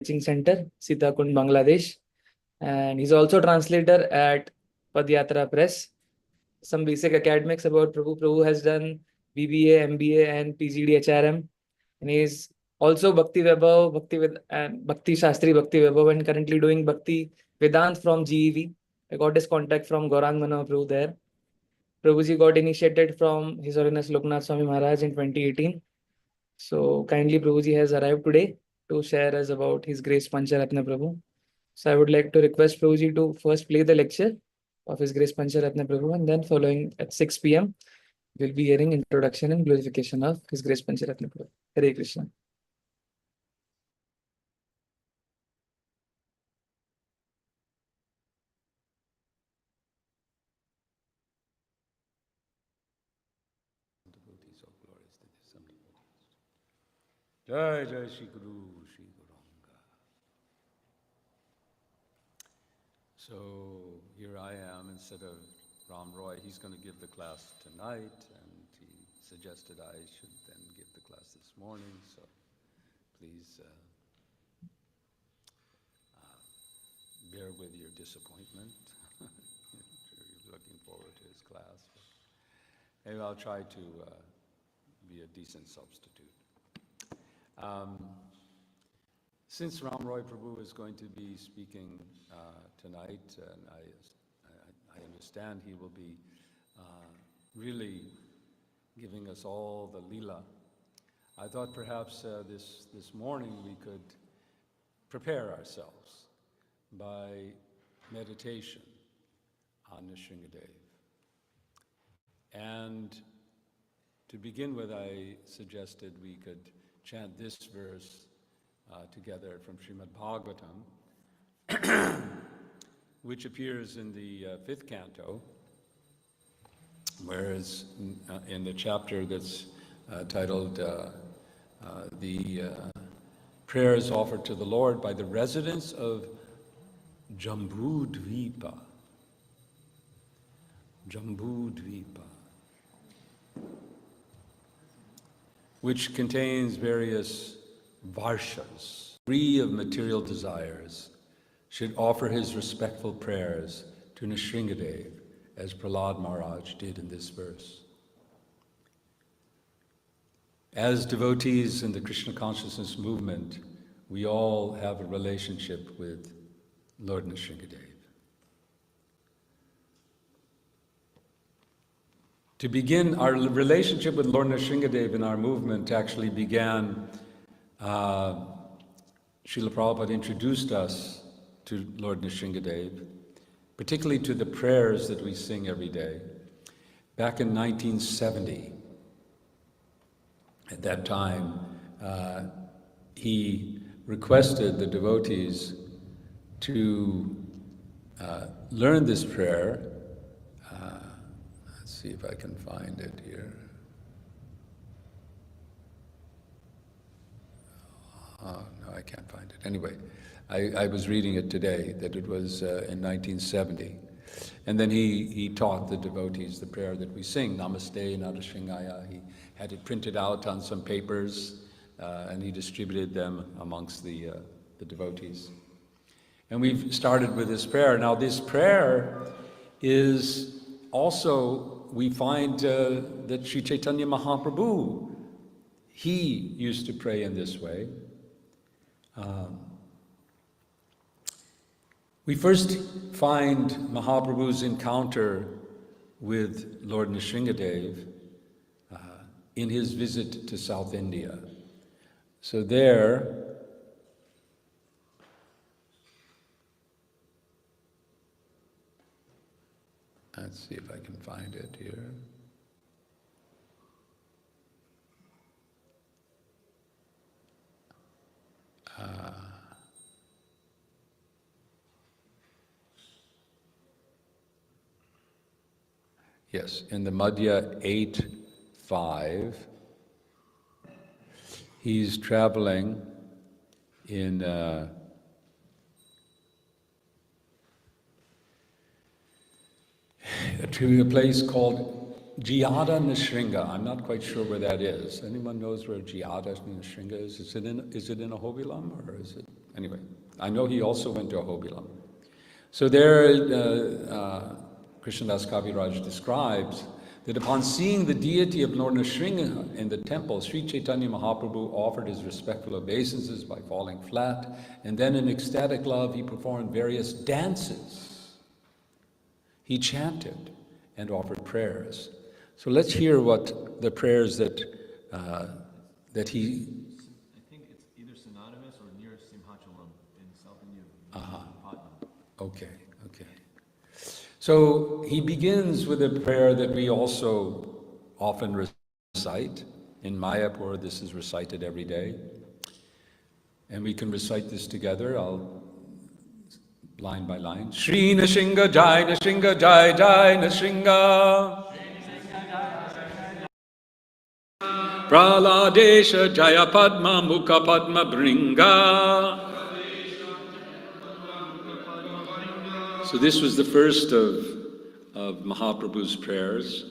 Teaching Center, Sitakund, Bangladesh. And he's also translator at Padyatra Press. Some basic academics about Prabhu. Prabhu has done BBA, MBA, and PGD HRM. And he's also Bhakti Vaibhav, and Bhakti Shastri Bhakti Vaibhav, and currently doing Bhakti Vedant from GEV. I got his contact from Gaurang Manohar Prabhu there. Prabhuji got initiated from His Holiness Loknath Swami Maharaj in 2018. So kindly Prabhuji has arrived today to share us about His Grace Pancharatna Prabhu. So I would like to request Prabhuji to first play the lecture of His Grace Pancharatna Prabhu, and then following at 6 p.m. we'll be hearing introduction and glorification of His Grace Pancharatna Prabhu. Hare Krishna. Jai Jai Shri Guru, Shri Guranga. So here I am instead of Ram Roy. He's going to give the class tonight, and he suggested I should then give the class this morning. So please bear with your disappointment. You're looking forward to his class. Maybe I'll try to be a decent substitute. Since Ram Roy Prabhu is going to be speaking tonight, and I understand he will be really giving us all the Leela, I thought perhaps this morning we could prepare ourselves by meditation on Nrsingadev. And to begin with, I suggested we could chant this verse together from Srimad Bhagavatam, which appears in the 5th canto, whereas in the chapter that's titled the prayers offered to the Lord by the residents of Jambudvipa. Jambudvipa, which contains various varshas, free of material desires, should offer his respectful prayers to Nrsingadev, as Prahlad Maharaj did in this verse. As devotees in the Krishna consciousness movement, we all have a relationship with Lord Nrsingadev. To begin, our relationship with Lord Nrsingadev in our movement actually began, Srila Prabhupada introduced us to Lord Nrsingadev, particularly to the prayers that we sing every day. Back in 1970, at that time, he requested the devotees to learn this prayer. Let's see if I can find it here. Oh, no, I can't find it. Anyway, I was reading it today, that it was in 1970. And then he taught the devotees the prayer that we sing, Namaste Narashingaya. He had it printed out on some papers, and he distributed them amongst the devotees. And we've started with this prayer. Now this prayer is also, we find that Sri Chaitanya Mahaprabhu, he used to pray in this way. We first find Mahaprabhu's encounter with Lord Nrsingadev in his visit to South India. So there, let's see if I can find it here. Yes, in the Madhya 8:5, he's traveling in to a place called Jiyada Nrsinga. I'm not quite sure where that is. Anyone knows where Jiyada Nrsinga is? Is it in Ahobilam, or is it Anyway, I know he also went to Ahobilam. So there, Krishnadas Kaviraj describes that upon seeing the deity of Lord Nrsimha in the temple, Sri Chaitanya Mahaprabhu offered his respectful obeisances by falling flat, and then in ecstatic love he performed various dances. He chanted and offered prayers. So let's hear what the prayers that he... I think it's either synonymous or near Simhachalam in South India. Okay. So he begins with a prayer that we also often recite. In Mayapur, this is recited every day. And we can recite this together. I'll line by line. Shri Nrsimha Jai Nrsimha Jai Jai Nrsimha. Praladesha Jaya Padma Mukha Padma Bringa. So this was the first of Mahaprabhu's prayers.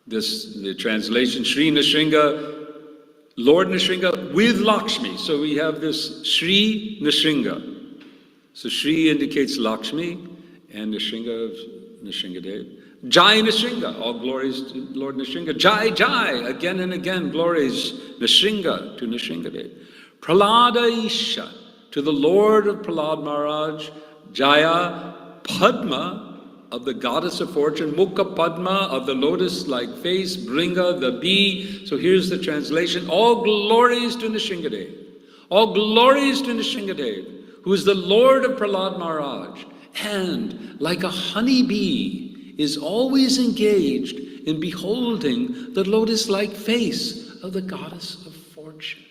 The translation, Sri Nrsimha, Lord Nrsimha with Lakshmi. So we have this Sri Nrsimha. So Sri indicates Lakshmi and Nrsimha of Nrsimhadev. Jai Nrsimha, all glories to Lord Nrsimha. Jai Jai, again and again, glories Nrsimha to Nrsimhadev. Pralada Isha, to the Lord of Prahlad Maharaj. Jaya Padma, of the goddess of fortune. Mukha Padma, of the lotus-like face. Bringa, the bee. So here's the translation. All glories to Nrsimhadev. All glories to Nrsimhadev, who is the Lord of Prahlad Maharaj, and like a honeybee is always engaged in beholding the lotus-like face of the goddess of fortune.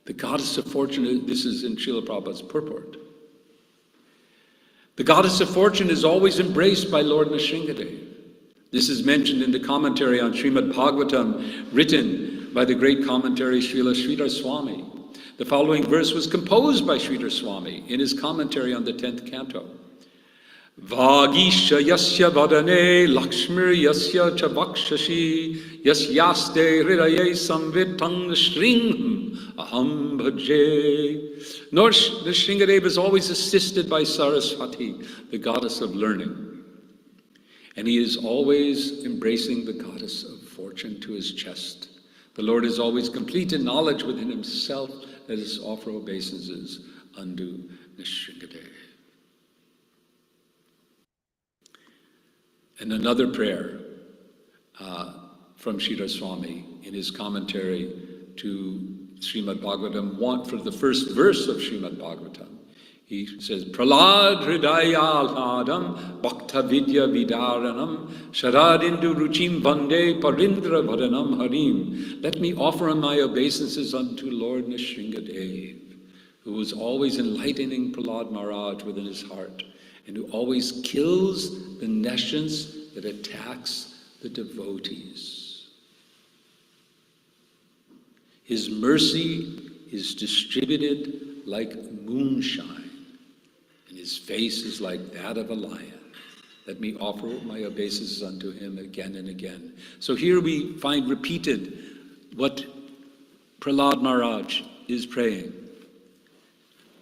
The goddess of fortune, this is in Srila Prabhupada's purport. The goddess of fortune is always embraced by Lord Nrsimhadev. This is mentioned in the commentary on Srimad Bhagavatam, written by the great commentary Srila Swami. The following verse was composed by Sridhar Swami in his commentary on the 10th canto. Vagisha yasya vadane lakshmir yasya chavakshashi yasyaste hridaye samvitang shringham aham bhaje. Nrsimhadev is always assisted by Saraswati, the goddess of learning. And he is always embracing the goddess of fortune to his chest. The Lord is always complete in knowledge within himself. Let us offer obeisances unto Nrsimhadev. And another prayer from Sridhar Swami in his commentary to Srimad Bhagavatam, for the first verse of Srimad Bhagavatam. He says, Pralad hridayalhadam bhakta vidya vidaranam sharadindu ruchim vande parindra vadanam harim. Let me offer my obeisances unto Lord Nrsimhadev, who was always enlightening Prahlad Maharaj within his heart, and who always kills the nescience that attacks the devotees. His mercy is distributed like moonshine, and his face is like that of a lion. Let me offer my obeisances unto him again and again. So here we find repeated what Prahlad Maharaj is praying.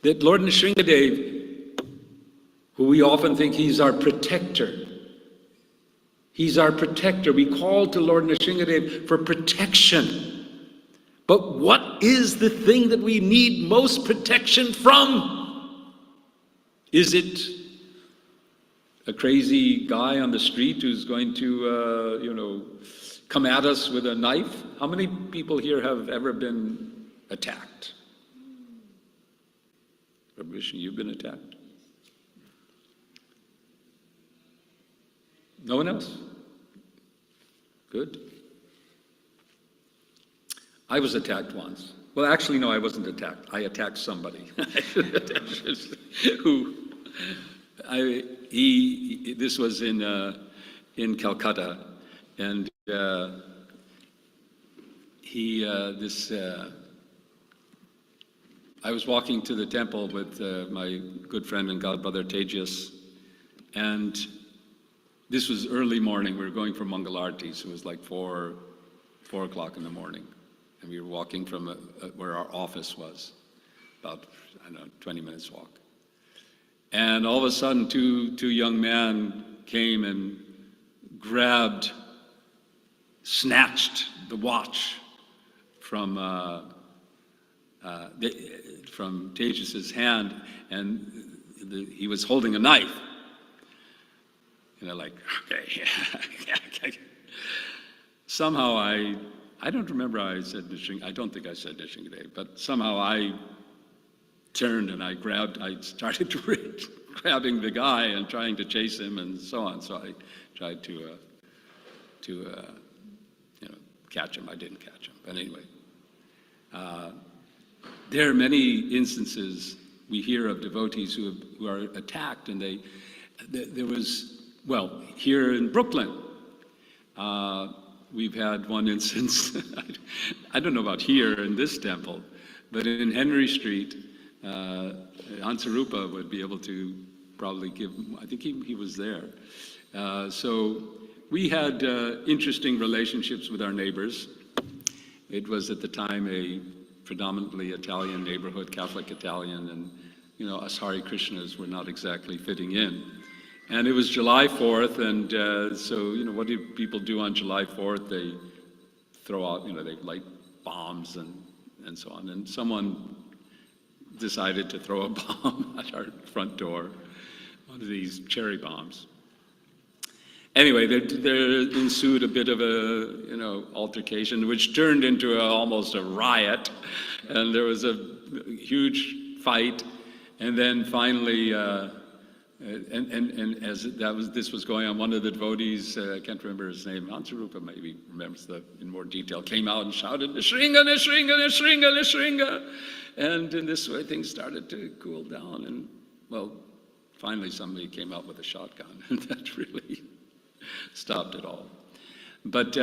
That Lord Nrsimhadev, who we often think he's our protector, he's our protector. We call to Lord Nrsimhadev for protection. But what is the thing that we need most protection from? Is it a crazy guy on the street who's going to, come at us with a knife? How many people here have ever been attacked? Prabhu Vishnu, you've been attacked? No one else? Good. I was attacked once. Well, actually, no, I wasn't attacked. I attacked somebody. This was in Calcutta, and I was walking to the temple with my good friend and godbrother Tejas, and this was early morning. We were going for Mangalarti, so it was like 4, 4 o'clock in the morning. And we were walking from where our office was, about, I don't know, 20 minutes walk. And all of a sudden, two young men came and snatched the watch from Tejas's hand, and he was holding a knife. Like, okay. Somehow I don't remember how I said Nishringa. I don't think I said Nishringa, but somehow I turned and I started grabbing the guy and trying to chase him and so on. So I tried to catch him. I didn't catch him, but anyway. There are many instances we hear of devotees who are attacked, and there was, well, here in Brooklyn, we've had one instance, I don't know about here in this temple, but in Henry Street, Ansarupa would be able to probably give, I think he was there. So we had interesting relationships with our neighbors. It was at the time a predominantly Italian neighborhood, Catholic Italian, and us Hare Krishnas were not exactly fitting in. And it was July 4th, and so what do people do on July 4th? They throw out, they light bombs and so on. And someone decided to throw a bomb at our front door, one of these cherry bombs. Anyway, there ensued a bit of a altercation, which turned into almost a riot, and there was a huge fight, and then finally, and as this was going on, one of the devotees, I can't remember his name, Ansarupa maybe remembers in more detail, came out and shouted, "Nishringa, Nishringa, Nishringa, Nishringa," and in this way things started to cool down, and well, finally somebody came out with a shotgun, and that really stopped it all. But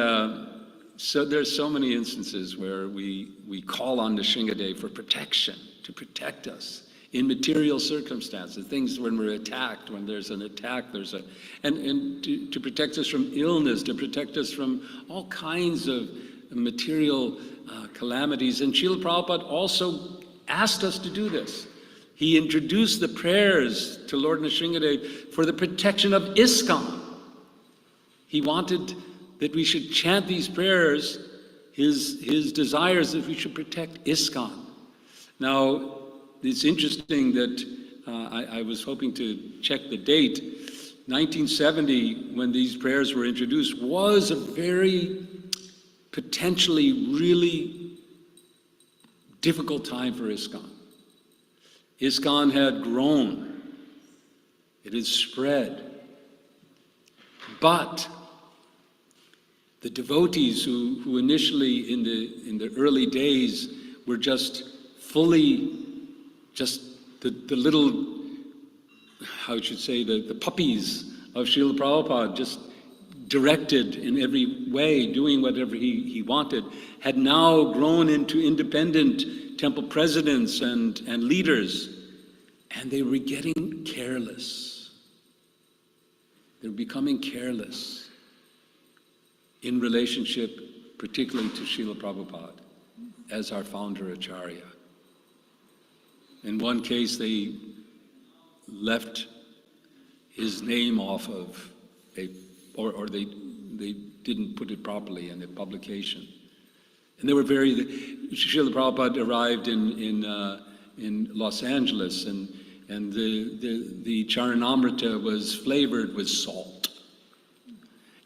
so there's so many instances where we call on Nishringa Day for protection, to protect us in material circumstances, things when we're attacked, when there's an attack, and to protect us from illness, to protect us from all kinds of material calamities. And Srila Prabhupada also asked us to do this. He introduced the prayers to Lord Nishringa Day for the protection of ISKCON. He wanted that we should chant these prayers, his desires that we should protect ISKCON. Now, it's interesting that I was hoping to check the date. 1970, when these prayers were introduced, was a very potentially really difficult time for ISKCON. ISKCON had grown, it had spread, but the devotees who initially in the early days were just fully the little, how should say, the puppies of Srila Prabhupada, just directed in every way, doing whatever he wanted, had now grown into independent temple presidents and leaders, and they were getting careless. They were becoming careless in relationship, particularly to Srila Prabhupada as our founder Acharya. In one case, they left his name off of or they didn't put it properly in the publication. And they were Srila Prabhupada arrived in Los Angeles, and the Charanamrita was flavored with salt.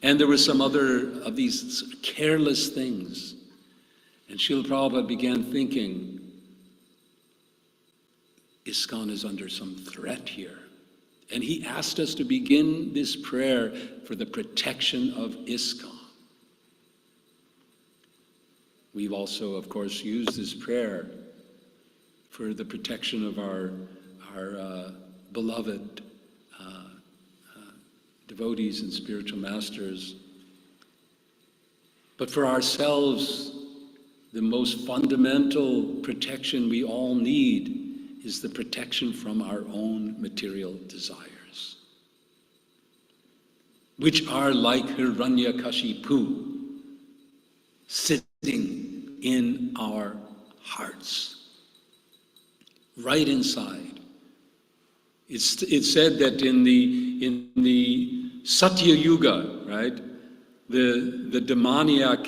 And there were some other of these careless things. And Srila Prabhupada began thinking, ISKCON is under some threat here. And he asked us to begin this prayer for the protection of ISKCON. We've also, of course, used this prayer for the protection of our beloved devotees and spiritual masters. But for ourselves, the most fundamental protection we all need is the protection from our own material desires, which are like Hiranyakashipu. sitting in our hearts, right inside. It's said that in the Satya Yuga, right, the demoniac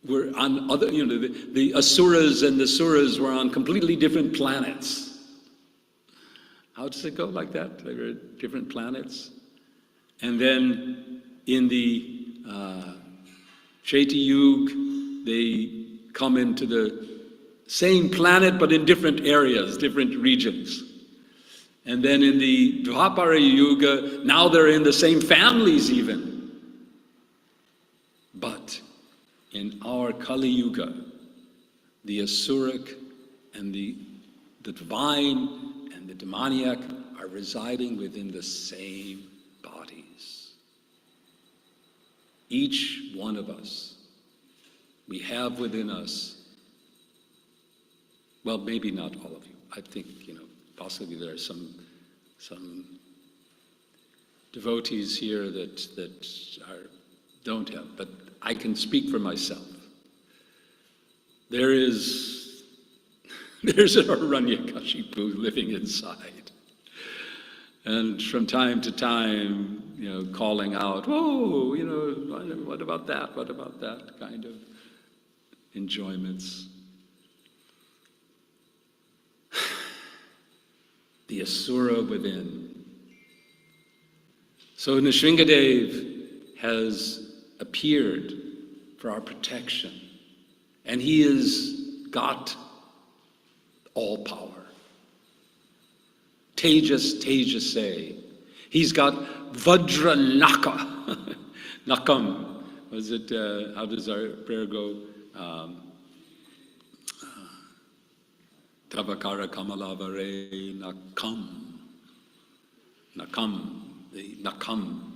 were on other, the asuras and the suras were on completely different planets. How does it go like that? They were different planets. And then in the Treta Yuga, they come into the same planet but in different areas, different regions. And then in the Dwapara Yuga, now they're in the same families even. But in our Kali Yuga, the Asuric and the divine and the demoniac are residing within the same bodies. Each one of us, we have within us, well, maybe not all of you. I think, possibly there are some devotees here that don't have, but I can speak for myself. There's an Hiranyakashipu living inside. And from time to time, calling out, "Oh, what about that? What about that?" kind of enjoyments. The Asura within. So Nrsingadev has appeared for our protection, and he has got all power. Tejase. He's got Vajranaka. Nakam. Was it, how does our prayer go? Tavakara Kamalavare Nakam. Nakam. The Nakam.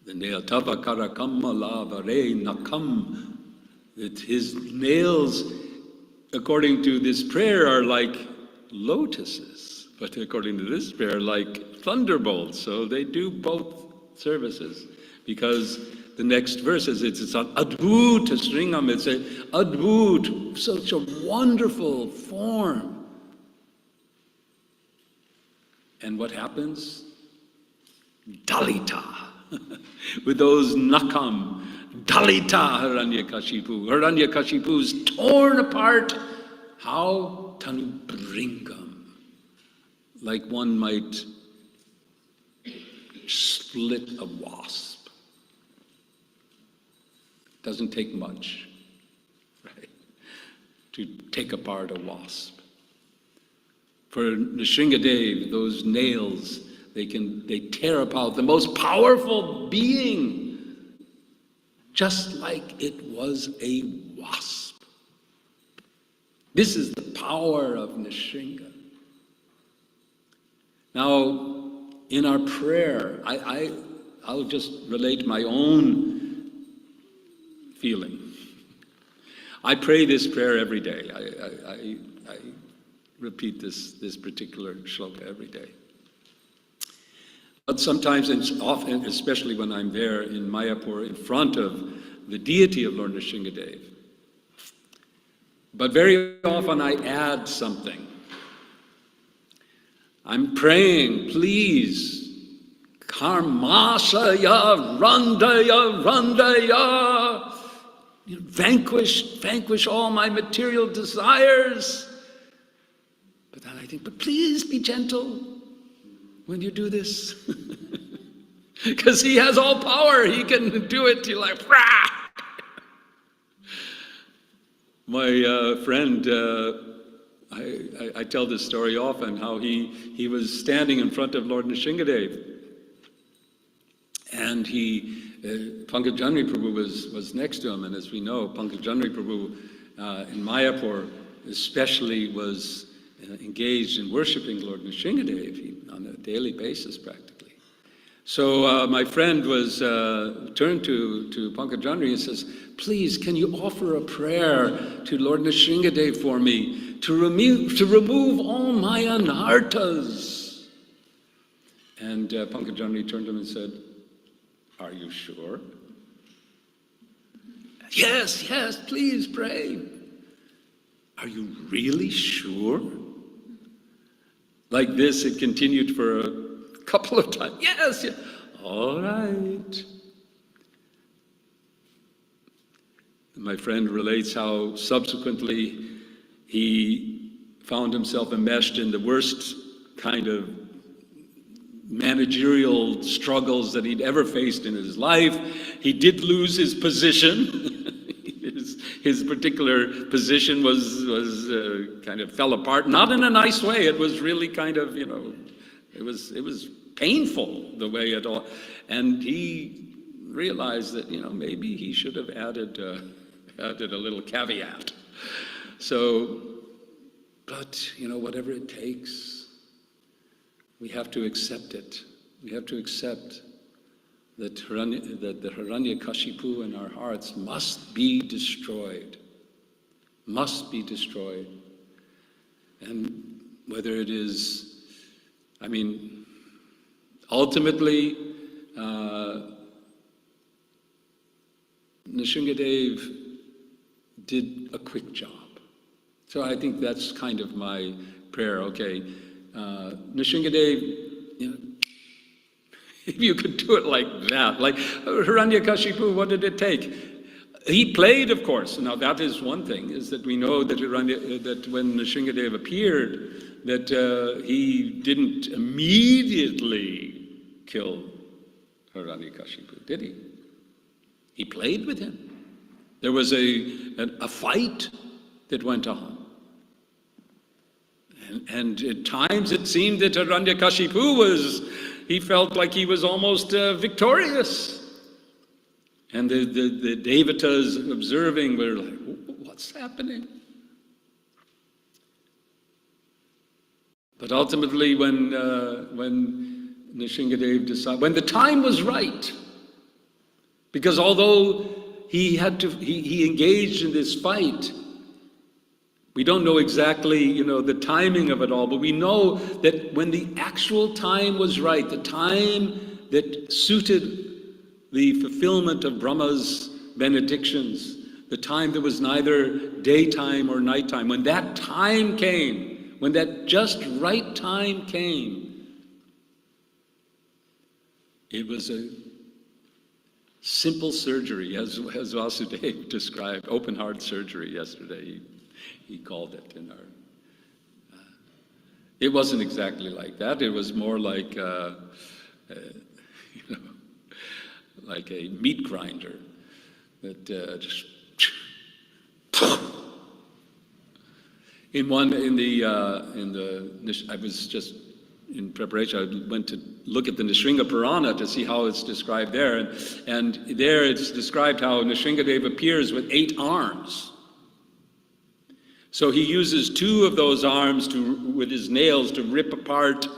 The nail. Tavakara Kamalavare Nakam. That his nails, according to this prayer, are like lotuses. But according to this prayer, like thunderbolts. So they do both services. Because the next verse is, it's an Advut Sringam. It's a Advut, such a wonderful form. And what happens? Dalita. With those Nakam. Dalita Hiranyakashipu. Hiranyakashipu's torn apart. How? Tanubringam. Like one might split a wasp. Doesn't take much, right, to take apart a wasp. For Nrsingadev, those nails, they tear apart the most powerful being, just like it was a wasp. This is the power of Nrsinga. Now, in our prayer, I'll just relate my own feeling. I pray this prayer every day. I repeat this particular shloka every day. But sometimes, and often, especially when I'm there in Mayapur in front of the deity of Lord Nrsingadev. But very often I add something. I'm praying, please, Karmasaya Randaya Randaya, vanquish all my material desires. But then I think, but please be gentle when you do this. Because he has all power, he can do it. You're like, rah! My friend, I tell this story often, how he was standing in front of Lord Nrsingadev. And Pankaj Janri Prabhu was next to him. And as we know, Pankaj Janri Prabhu in Mayapur especially was engaged in worshiping Lord Nrsingadev on a daily basis practically. So my friend was turned to Pankaj Janri and says, please, can you offer a prayer to Lord Nrsingadev for me to remove all my anarthas? And Pankaj Janri turned to him and said, are you sure? Yes, yes, please pray. Are you really sure? Like this, it continued for a couple of times. Yes, yes. All right. My friend relates how subsequently he found himself enmeshed in the worst kind of managerial struggles that he'd ever faced in his life. He did lose his position. His particular position was kind of fell apart, not in a nice way. It was really kind of, it was painful the way it all. And he realized that maybe he should have added a little caveat. So, but whatever it takes, we have to accept it. We have to accept that the Hiranyakashipu in our hearts must be destroyed. Must be destroyed. And whether it is, ultimately, Nrsingadev did a quick job. So I think that's kind of my prayer. Okay, Nrsingadev, if you could do it like that, like Hiranyakashipu, what did it take? He played, of course. Now that is one thing, is that we know that that when Nrsingadev appeared, that he didn't immediately kill Hiranyakashipu, did he? He played with him. There was a fight that went on. And at times it seemed that Hiranyakashipu he felt like he was almost victorious. And the Devatas observing were like, what's happening? But ultimately when Nrsingadev decided, when the time was right, because although he engaged in this fight, we don't know exactly, the timing of it all, but we know that when the actual time was right, the time that suited the fulfillment of Brahma's benedictions, the time that was neither daytime or nighttime, when that time came, when that just right time came, it was a simple surgery, as Vasudeva described, open heart surgery yesterday. He called it in our. It wasn't exactly like that. It was more like, like a meat grinder that just. I was just in preparation. I went to look at the Nrsinga Purana to see how it's described there, and there it's described how Nrsingadev appears with 8 arms. So he uses 2 of those arms with his nails to rip apart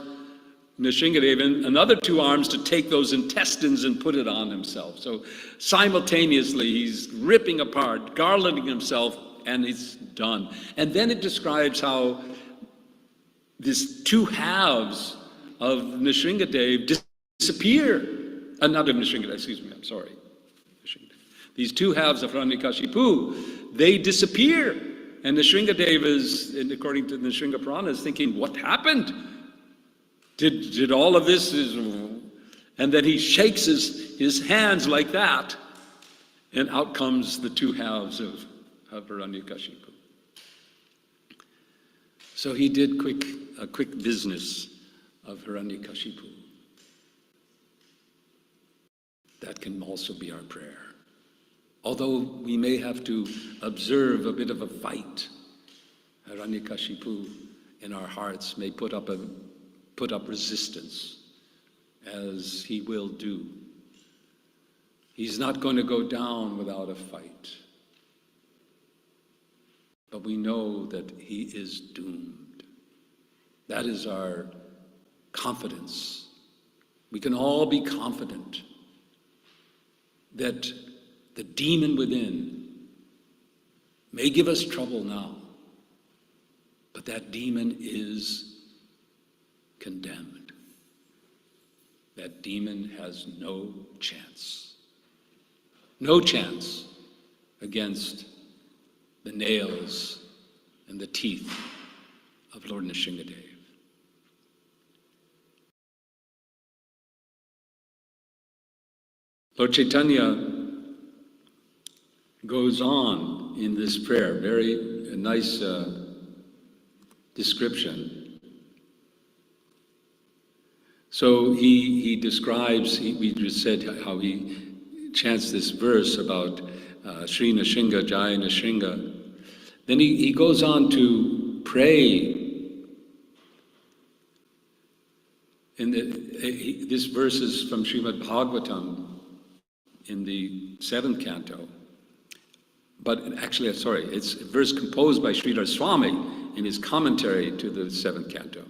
Nrsingadev, and another 2 arms to take those intestines and put it on himself. So simultaneously he's ripping apart, garlanding himself, and it's done. And then it describes how these 2 halves of Nrsingadev disappear. Not of Nrsingadev, excuse me, I'm sorry. These 2 halves of Hiranyakashipu, they disappear. And Nrsingadev is, according to the Nrsinga Purana, is thinking, what happened? Did all of this and then he shakes his hands like that, and out comes the 2 halves of Hiranyakashipu. So he did a quick business of Hiranyakashipu. That can also be our prayer. Although we may have to observe a bit of a fight, Hiranyakashipu in our hearts may put up resistance, as he will do. He's not going to go down without a fight. But we know that he is doomed. That is our confidence. We can all be confident that the demon within may give us trouble now, but that demon is condemned. That demon has no chance. No chance against the nails and the teeth of Lord Nrsingadev. Lord Chaitanya goes on in this prayer, very nice description. So he describes, we just said how he chants this verse about Sri Nrsinga, Jai Nrsinga. Then he goes on to pray. This verse is from Srimad Bhagavatam in the 7th canto. But actually, sorry, it's a verse composed by Srila Swami in his commentary to the 7th canto.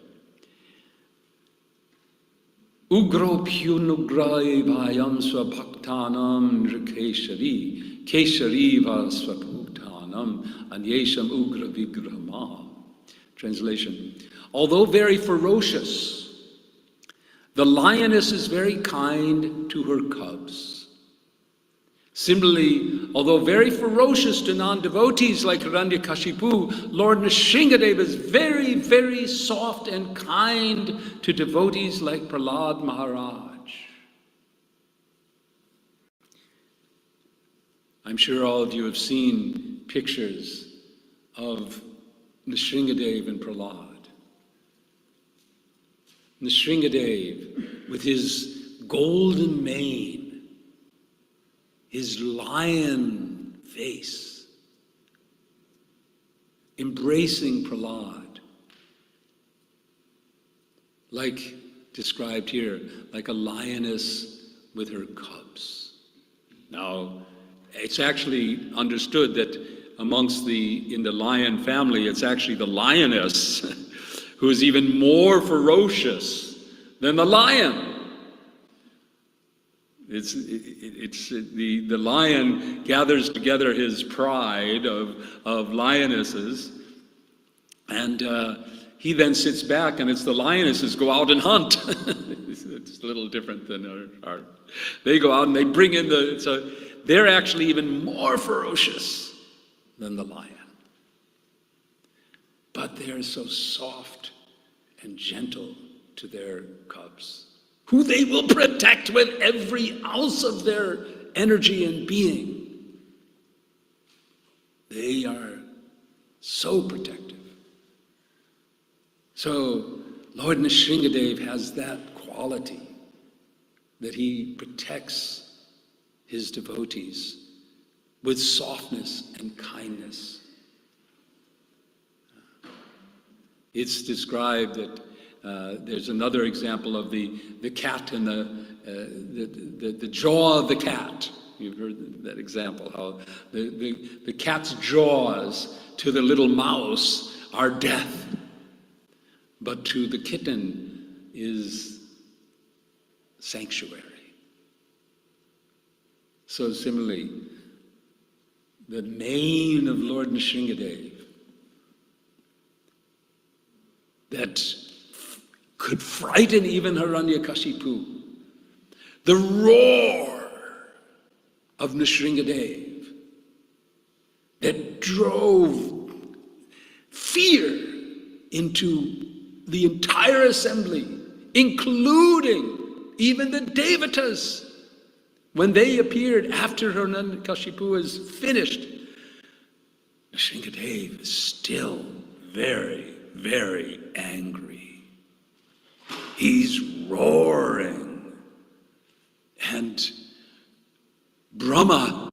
Ugro pyunugrai vayam swabhaktanam nrikeshari, keshari va swabhutanam anyesham ugra vigrama. Translation: although very ferocious, the lioness is very kind to her cubs. Similarly, although very ferocious to non-devotees like Hiranyakashipu, Lord Nrsingadev is very, very soft and kind to devotees like Prahlad Maharaj. I'm sure all of you have seen pictures of Nrsingadev and Prahlad. Nrsingadev with his golden mane, his lion face, embracing Prahlad, like described here, like a lioness with her cubs. Now, it's actually understood that in the lion family, it's actually the lioness who is even more ferocious than the lion. The lion gathers together his pride of lionesses, and he then sits back, and it's the lionesses go out and hunt. It's a little different than our. They go out and they bring in so they're actually even more ferocious than the lion. But they're so soft and gentle to their cubs, who they will protect with every ounce of their energy and being. They are so protective. So Lord Nrsingadev has that quality, that he protects his devotees with softness and kindness. It's described that there's another example of the cat and the jaw of the cat. You've heard that example, how the cat's jaws to the little mouse are death, but to the kitten is sanctuary. So similarly, the mane of Lord Nrsingadev that could frighten even Hiranyakashipu. The roar of Nrsingadev that drove fear into the entire assembly, including even the Devatas. When they appeared after Hiranyakashipu is finished, Nrsingadev is still very, very angry. He's roaring, and Brahma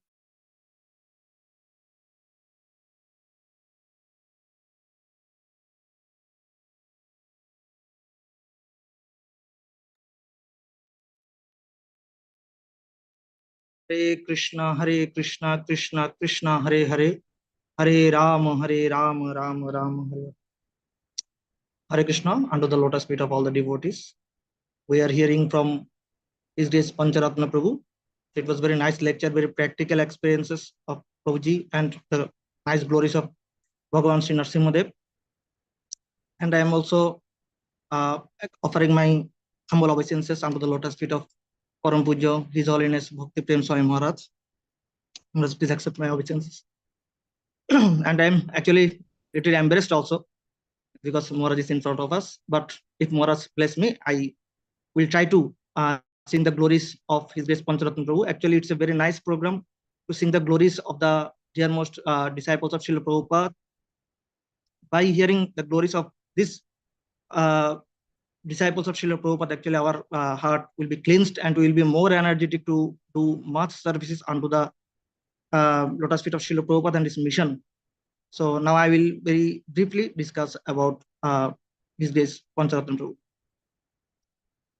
Hare Krishna, Krishna Krishna, Hare Hare, Hare Rama, Rama Rama, Hare. Hare Krishna, under the lotus feet of all the devotees. We are hearing from His Grace Pancharatna Prabhu. It was very nice lecture, very practical experiences of Prabhuji and the nice glories of Bhagavan Sri Nrsimhadev. And I am also offering my humble obeisances under the lotus feet of Param Pujo, His Holiness Bhakti Prema Swami Maharaj. Maharaj, please accept my obeisances. And I'm actually little embarrassed also because Maharaj is in front of us. But if Maharaj bless me, I will try to sing the glories of His Grace Pancharatna Prabhu. Actually, it's a very nice program to sing the glories of the dearmost disciples of Srila Prabhupada. By hearing the glories of these disciples of Srila Prabhupada, actually our heart will be cleansed and we will be more energetic to do much services unto the lotus feet of Srila Prabhupada and his mission. So now I will very briefly discuss about His Grace Pancharatna Prabhu.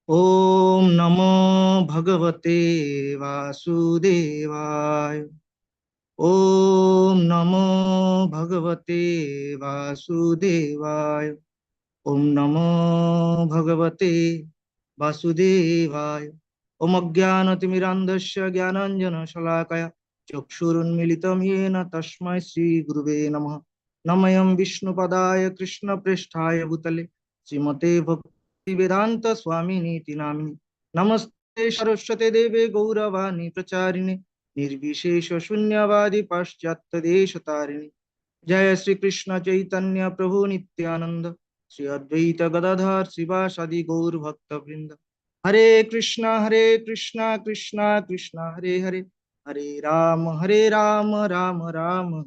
Om Namo Bhagavate Vasudevaya. Om Namo Bhagavate Vasudevaya. Om Namo Bhagavate Vasudevaya. Om Ajnanatirmirandasya Jnananjana Shalakaya Chakshurunmilitam Yena Tasmai Sri Guruve Namah. Namayam Vishnupadaya Krishna Presthaya Bhutale Srimate Bhakti Vedanta Swami Niti Namini. Namaste Saraswate Deve Gauravani Pracharine Nirvishesha Shunyavadi Paschatya Deshatarine. Jaya Sri Krishna Chaitanya Prabhu Nityananda Sri Advaita Gadadhar Sivasadi Gaur Bhakta Vrinda. Hare Krishna Krishna Krishna Hare Hare Hare Rama Rama Rama.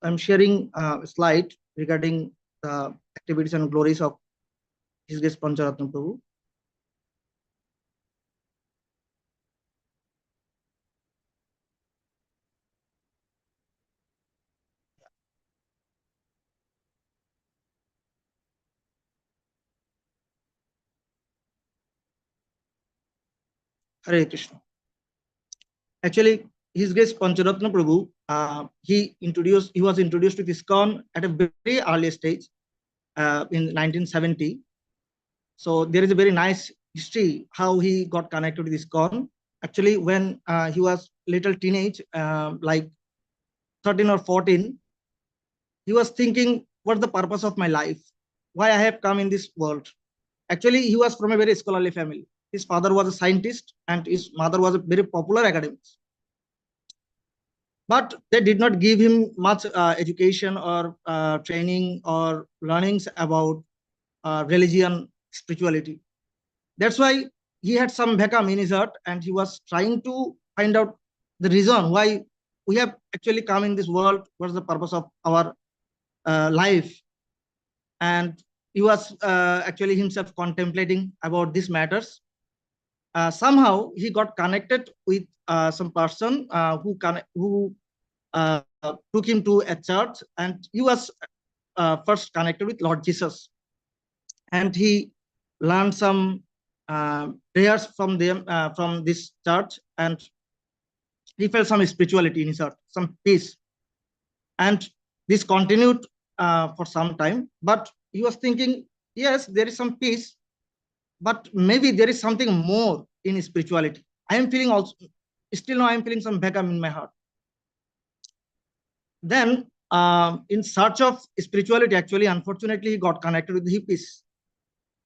I'm sharing a slide regarding the activities and glories of His Grace Pancharatna Prabhu. Hare Krishna. Actually, His Grace Pancharatna Prabhu, he was introduced to ISKCON at a very early stage in 1970. So there is a very nice history how he got connected with ISKCON. Actually, when he was little teenage, like 13 or 14, he was thinking, what's the purpose of my life? Why I have come in this world? Actually, he was from a very scholarly family. His father was a scientist and his mother was a very popular academic. But they did not give him much education or training or learnings about religion, spirituality. That's why he had some vacuum in his heart and he was trying to find out the reason why we have actually come in this world, what's the purpose of our life. And he was actually himself contemplating about these matters. Somehow he got connected with some person who took him to a church, and he was first connected with Lord Jesus, and he learned some prayers from them from this church, and he felt some spirituality in his heart, some peace, and this continued for some time. But he was thinking, yes, there is some peace, but maybe there is something more in spirituality. I am feeling also, still now I am feeling some vacuum in my heart. Then in search of spirituality, actually, unfortunately, he got connected with the hippies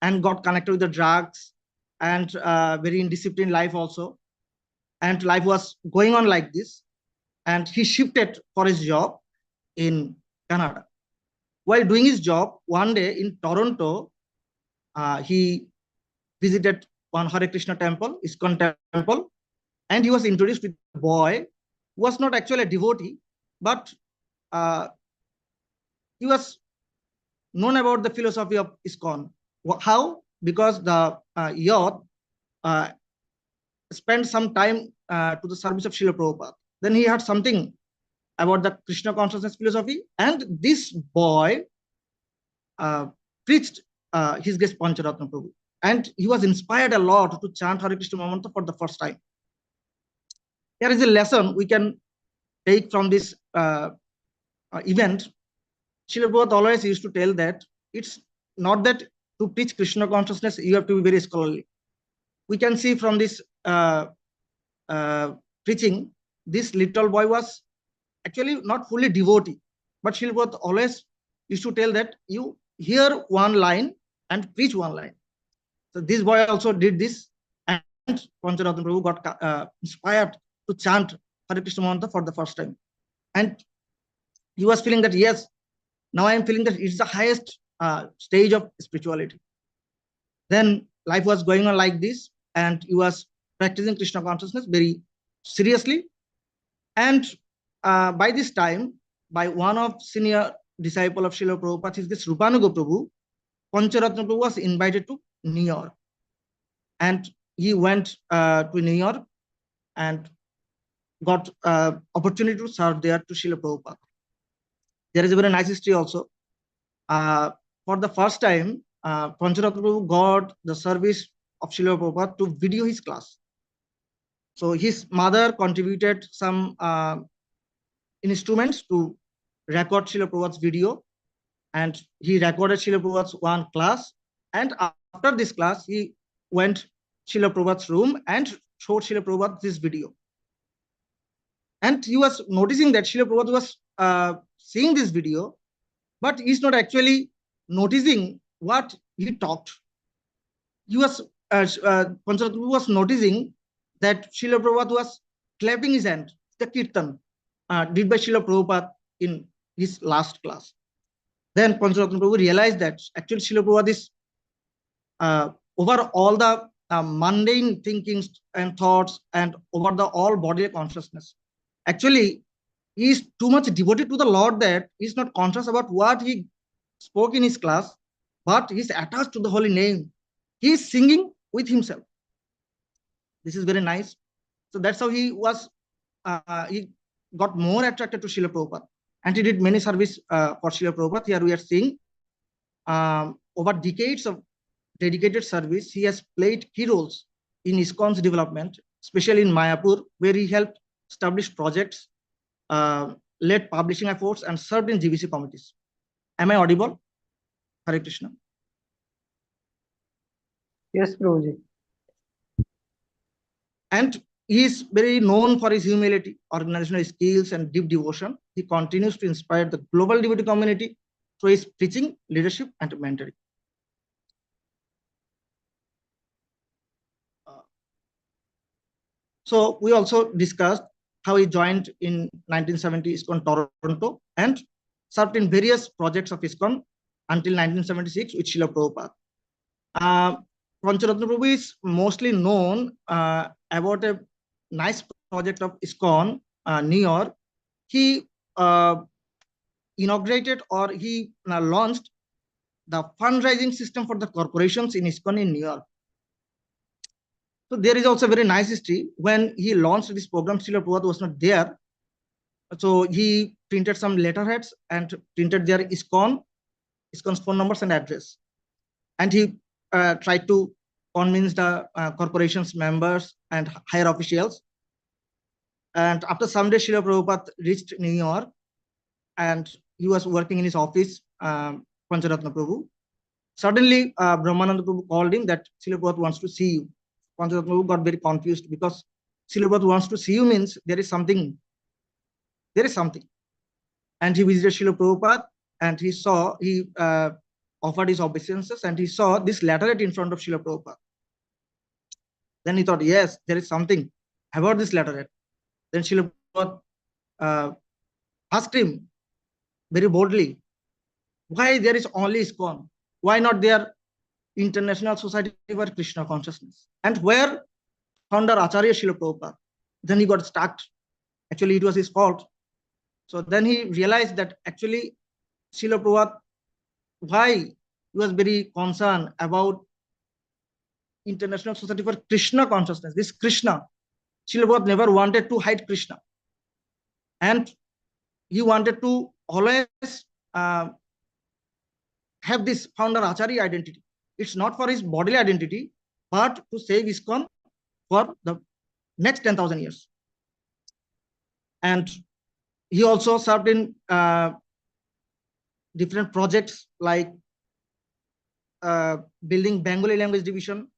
and got connected with the drugs and very indisciplined life also. And life was going on like this. And he shifted for his job in Canada. While doing his job, one day in Toronto, he visited one Hare Krishna temple, ISKCON temple, and he was introduced to a boy who was not actually a devotee, but he was known about the philosophy of ISKCON. How? Because the youth spent some time to the service of Srila Prabhupada. Then he had something about the Krishna consciousness philosophy, and this boy preached His Grace Pancharatna Prabhu, and he was inspired a lot to chant Hare Krishna Mantra for the first time. There is a lesson we can take from this event. Srila Prabhupada always used to tell that it's not that to teach Krishna consciousness you have to be very scholarly. We can see from this preaching, this little boy was actually not fully devotee, but Srila Prabhupada always used to tell that you hear one line and preach one line. So this boy also did this, and Pancharatna Prabhu got inspired to chant Hare Krishna mantra for the first time. And he was feeling that, yes, now I am feeling that it's the highest stage of spirituality. Then life was going on like this, and he was practicing Krishna consciousness very seriously. And by this time, by one of senior disciple of Srila Prabhupada, is this Rupanuga Prabhu, Pancharatna Prabhu was invited to New York. And he went to New York and got opportunity to serve there to Srila Prabhupada. There is a very nice history also. For the first time, Pancharatna Prabhu got the service of Srila Prabhupada to video his class. So his mother contributed some instruments to record Srila Prabhupada's video, and he recorded Srila Prabhupada's one class. And after this class, he went Srila Prabhupada's room and showed Srila Prabhupada this video. And he was noticing that Srila Prabhupada was seeing this video, but he's not actually noticing what he talked. He was, Pancharatna was noticing that Srila Prabhupada was clapping his hand, the kirtan did by Srila Prabhupada in his last class. Then Pancharatna Prabhu realized that actually Srila Prabhupada is over all the mundane thinkings and thoughts and over the all bodily consciousness. Actually, he is too much devoted to the Lord that he is not conscious about what he spoke in his class, but he is attached to the holy name. He is singing with himself. This is very nice. So that's how he was, he got more attracted to Srila Prabhupada. And he did many service for Srila Prabhupada. Here we are seeing over decades of dedicated service, he has played key roles in ISKCON's development, especially in Mayapur, where he helped establish projects, led publishing efforts, and served in GBC committees. Am I audible? Hare Krishna. Yes, Prabhuji. And he is very known for his humility, organizational skills, and deep devotion. He continues to inspire the global devotee community through his preaching, leadership, and mentoring. So we also discussed how he joined in 1970 ISKCON Toronto and served in various projects of ISKCON until 1976 with Srila Prabhupada. Pancharatna Prabhu is mostly known about a nice project of ISKCON, New York. He inaugurated or he launched the fundraising system for the corporations in ISKCON in New York. So there is also a very nice history. When he launched this program, Srila Prabhupada was not there. So he printed some letterheads and printed their ISKCON's phone numbers and address. And he tried to convince the corporation's members and higher officials. And after some days, Srila Prabhupada reached New York and he was working in his office, Pancharatna Prabhu. Suddenly, Brahmananda Prabhu called him that Srila Prabhupada wants to see you. Pancharatna Prabhu got very confused because Srila Prabhupada wants to see you means there is something. And he visited Srila Prabhupada and he saw, he offered his obeisances and he saw this letterhead in front of Srila Prabhupada. Then he thought, yes, there is something about this letterhead. Then Srila Prabhupada asked him very boldly, why there is only ISKCON? Why not there International Society for Krishna Consciousness? And where founder Acharya Srila Prabhupada? Then he got stuck. Actually, it was his fault. So then he realized that actually Srila Prabhupada, why he was very concerned about International Society for Krishna Consciousness, this Krishna. Srila Prabhupada never wanted to hide Krishna. And he wanted to always have this founder Acharya identity. It's not for his bodily identity, but to save ISKCON for the next 10,000 years. And he also served in different projects like building Bengali language division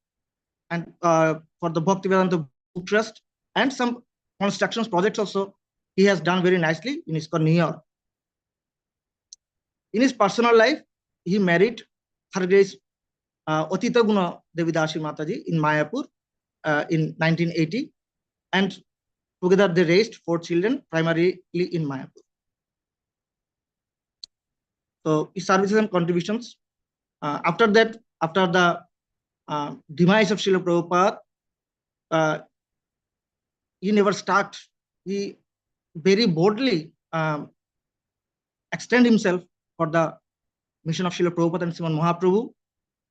and for the Bhakti Vedanta Book Trust and some construction projects also he has done very nicely in ISKCON New York. In his personal life, he married Her Grace Atita Guna Devidasi Mataji in Mayapur in 1980. And Together they raised 4 children, primarily in Mayapur. So his services and contributions. After that, after the demise of Srila Prabhupada, he never stopped. He very boldly extend himself for the mission of Srila Prabhupada and Sriman Mahaprabhu.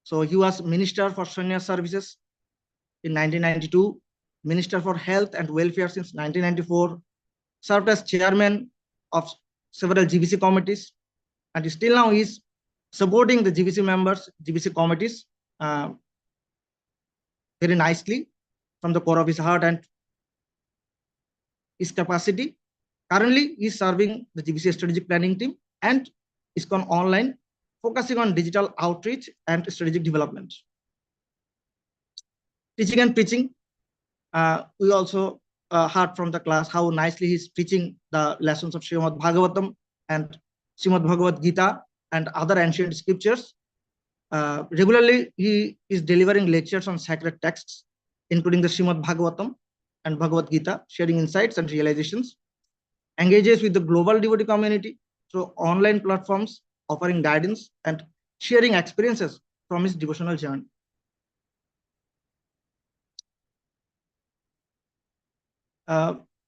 So he was Minister for Sannyas Services in 1992, Minister for Health and Welfare since 1994, served as chairman of several GBC committees, and still now he is supporting the GBC members, GBC committees very nicely from the core of his heart and his capacity. Currently, he is serving the GBC strategic planning team and ISKCON online, focusing on digital outreach and strategic development. Teaching and preaching, we also heard from the class how nicely he's teaching the lessons of Srimad Bhagavatam and Srimad Bhagavad Gita and other ancient scriptures. Regularly, he is delivering lectures on sacred texts, including the Srimad Bhagavatam and Bhagavad Gita, sharing insights and realizations. Engages with the global devotee community through online platforms, offering guidance and sharing experiences from his devotional journey.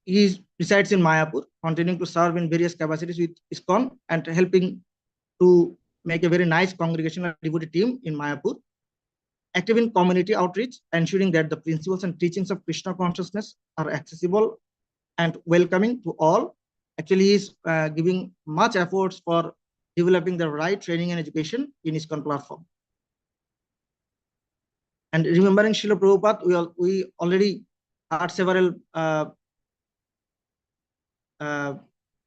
He resides in Mayapur, continuing to serve in various capacities with ISKCON and helping to make a very nice congregational devotee team in Mayapur. Active in community outreach, ensuring that the principles and teachings of Krishna consciousness are accessible and welcoming to all. Actually, he is giving much efforts for developing the right training and education in ISKCON platform. And remembering Srila Prabhupada, we already had several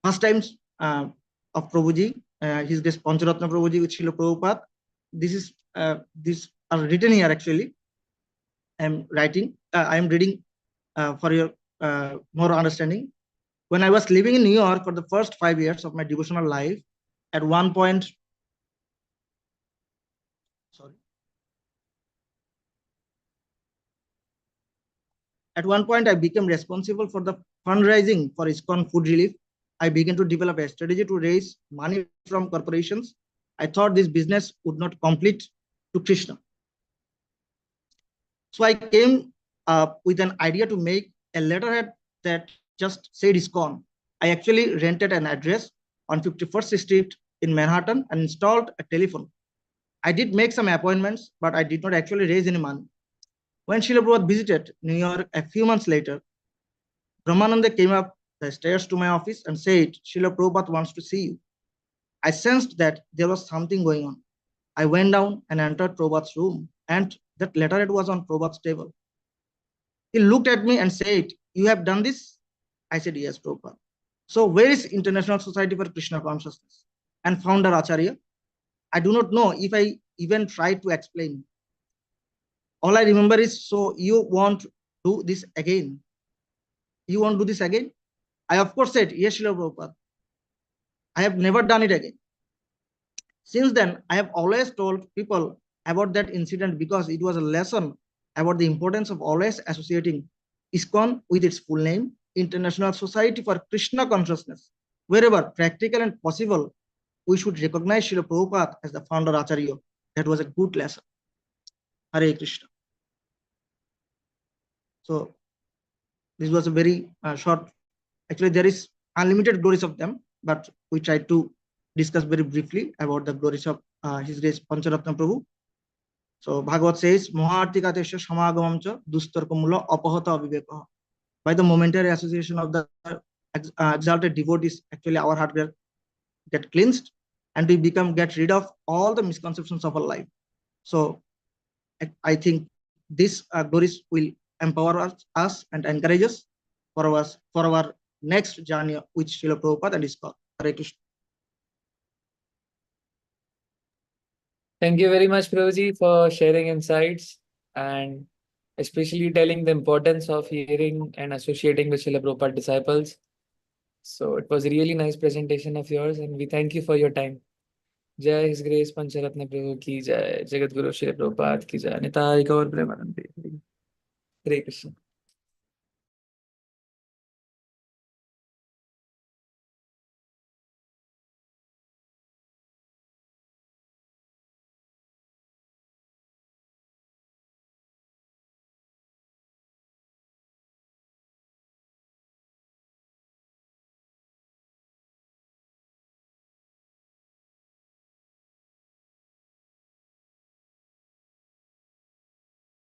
first times of Prabhuji, his Grace Pancharatna Prabhuji with Srila Prabhupada. These are written here actually. I am reading for your more understanding. When I was living in New York for the first 5 years of my devotional life, at one point, I became responsible for the fundraising for ISKCON food relief. I began to develop a strategy to raise money from corporations. I thought this business would not complete to Krishna. So I came up with an idea to make a letterhead that just said ISKCON. I actually rented an address on 51st Street in Manhattan and installed a telephone. I did make some appointments, but I did not actually raise any money. When Srila Prabhupada visited New York a few months later, Brahmananda came up the stairs to my office and said, Srila Prabhupada wants to see you. I sensed that there was something going on. I went down and entered Prabhupada's room, and that letterhead was on Prabhupada's table. He looked at me and said, you have done this? I said, yes, Prabhupada. So where is International Society for Krishna Consciousness and founder Acharya? I do not know if I even tried to explain. All I remember is, so you want to do this again? You want to do this again? I of course said, yes, Srila Prabhupada. I have never done it again. Since then, I have always told people about that incident because it was a lesson about the importance of always associating ISKCON with its full name, International Society for Krishna Consciousness. Wherever practical and possible, we should recognize Srila Prabhupada as the founder Acharya. That was a good lesson. Hare Krishna. So this was a very short. Actually, there is unlimited glories of them, but we tried to discuss very briefly about the glories of His Grace Pancharatna Prabhu. So Bhagavad says, Mohartikatesha Samagamamcha Dustarkamula Apahata Aviveka. By the momentary association of the exalted devotees, actually our heart get cleansed and we get rid of all the misconceptions of our life. So I think this glories will empower us and encourage us for our next journey with Srila Prabhupada and ISKCON. Hare Krishna. Thank you very much, Prabhuji, for sharing insights and especially telling the importance of hearing and associating with Srila Prabhupada disciples. So it was a really nice presentation of yours and we thank you for your time. Jai His Grace Pancharatna Prabhu ki jai, Jagat Guru Srila Prabhupada ki jai, Nitai Gaur Premanande. Hare Krishna.